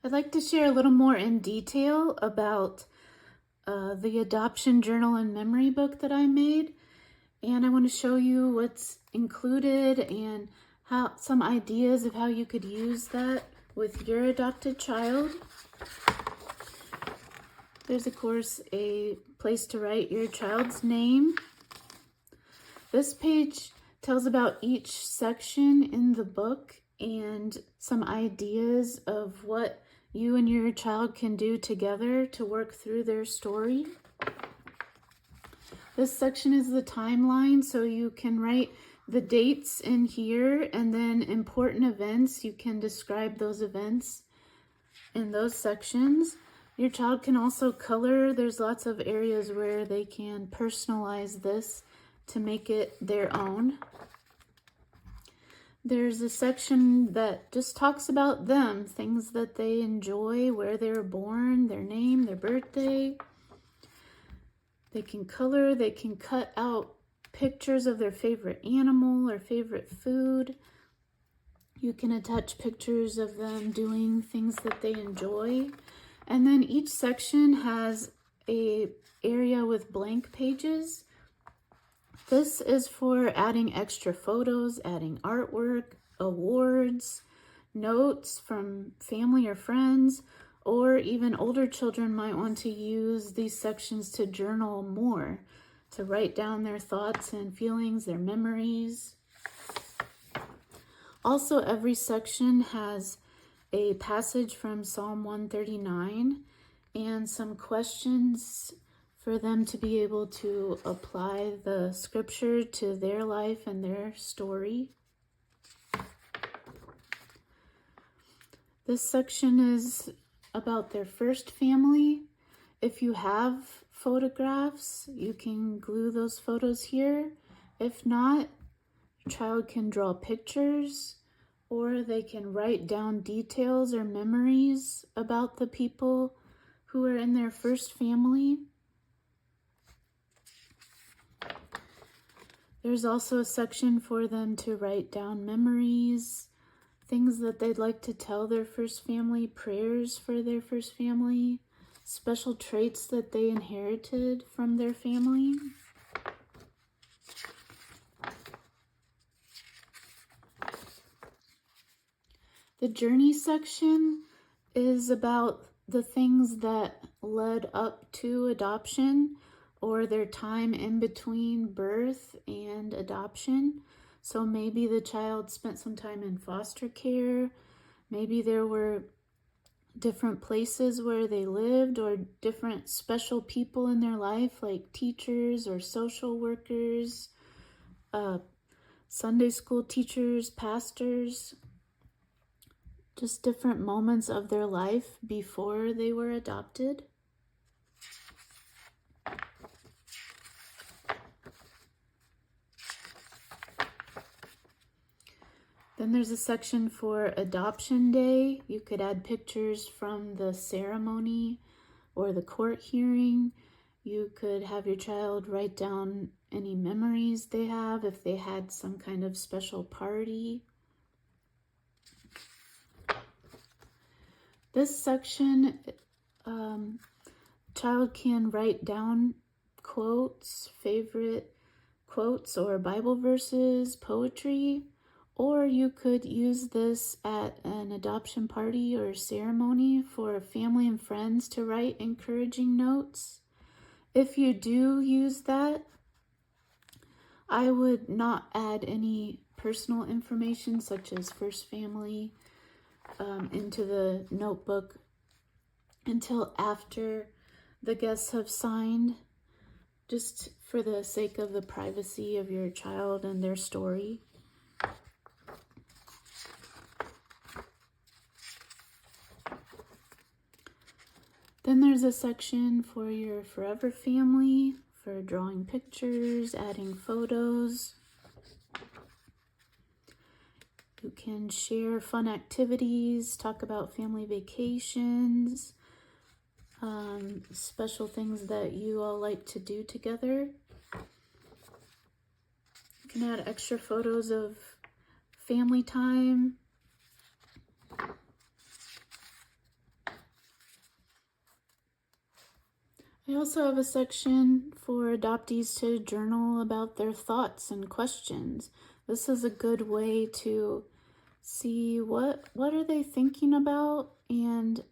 I'd like to share a little more in detail about the adoption journal and memory book that I made. And I want to show you what's included and how some ideas of how you could use that with your adopted child. There's, of course, a place to write your child's name. This page tells about each section in the book and some ideas of what you and your child can do together to work through their story. This section is the timeline, so you can write the dates in here, and then important events, you can describe those events in those sections. Your child can also color. There's lots of areas where they can personalize this to make it their own. There's a section that just talks about them, things that they enjoy, where they were born, their name, their birthday. They can color, they can cut out pictures of their favorite animal or favorite food. You can attach pictures of them doing things that they enjoy. And then each section has an area with blank pages. This is for adding extra photos, adding artwork, awards, notes from family or friends, or even older children might want to use these sections to journal more, to write down their thoughts and feelings, their memories. Also, every section has a passage from Psalm 139 and some questions for them to be able to apply the scripture to their life and their story. This section is about their first family. If you have photographs, you can glue those photos here. If not, your child can draw pictures, or they can write down details or memories about the people who are in their first family. There's also a section for them to write down memories, things that they'd like to tell their first family, prayers for their first family, special traits that they inherited from their family. The journey section is about the things that led up to adoption or their time in between birth and adoption. So maybe the child spent some time in foster care. Maybe there were different places where they lived or different special people in their life, like teachers or social workers, Sunday school teachers, pastors, just different moments of their life before they were adopted. Then there's a section for adoption day. You could add pictures from the ceremony or the court hearing. You could have your child write down any memories they have if they had some kind of special party. This section, child can write down quotes, favorite quotes or Bible verses, poetry, or you could use this at an adoption party or ceremony for family and friends to write encouraging notes. If you do use that, I would not add any personal information such as first family into the notebook until after the guests have signed, just for the sake of the privacy of your child and their story. Then there's a section for your forever family, for drawing pictures, adding photos. You can share fun activities, talk about family vacations, special things that you all like to do together. You can add extra photos of family time. I also have a section for adoptees to journal about their thoughts and questions. This is a good way to see what are they thinking about and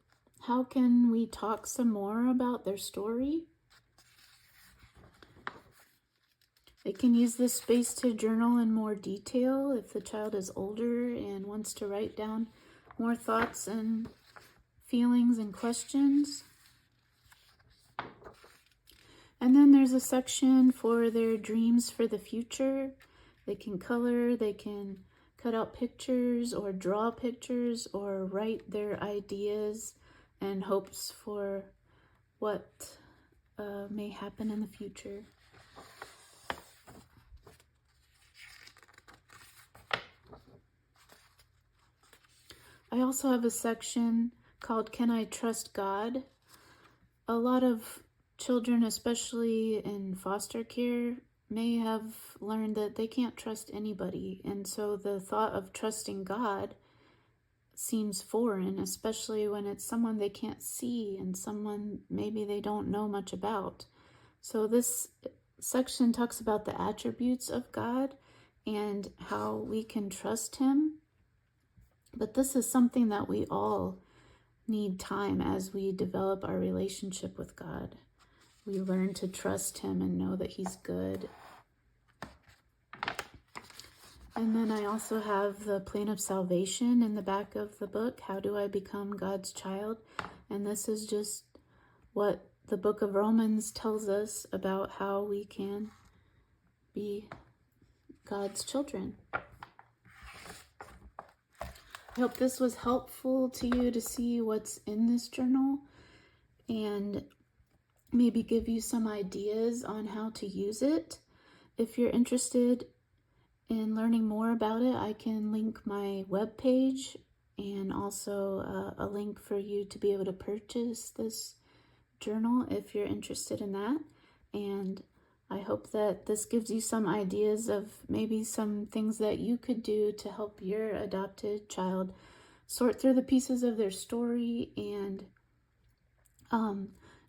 how can we talk some more about their story. They can use this space to journal in more detail if the child is older and wants to write down more thoughts and feelings and questions. And then there's a section for their dreams for the future. They can color, they can cut out pictures or draw pictures or write their ideas and hopes for what may happen in the future. I also have a section called Can I Trust God? A lot of children, especially in foster care, may have learned that they can't trust anybody. And so the thought of trusting God seems foreign, especially when it's someone they can't see and someone maybe they don't know much about. So this section talks about the attributes of God and how we can trust Him. But this is something that we all need time as we develop our relationship with God. We learn to trust Him and know that He's good. And then I also have the plan of salvation in the back of the book. How do I become God's child? And this is just what the book of Romans tells us about how we can be God's children. I hope this was helpful to you to see what's in this journal and maybe give you some ideas on how to use it. If you're interested in learning more about it, I can link my webpage and also a link for you to be able to purchase this journal if you're interested in that. And I hope that this gives you some ideas of maybe some things that you could do to help your adopted child sort through the pieces of their story and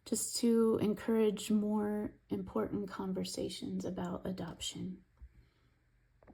just to encourage more important conversations about adoption.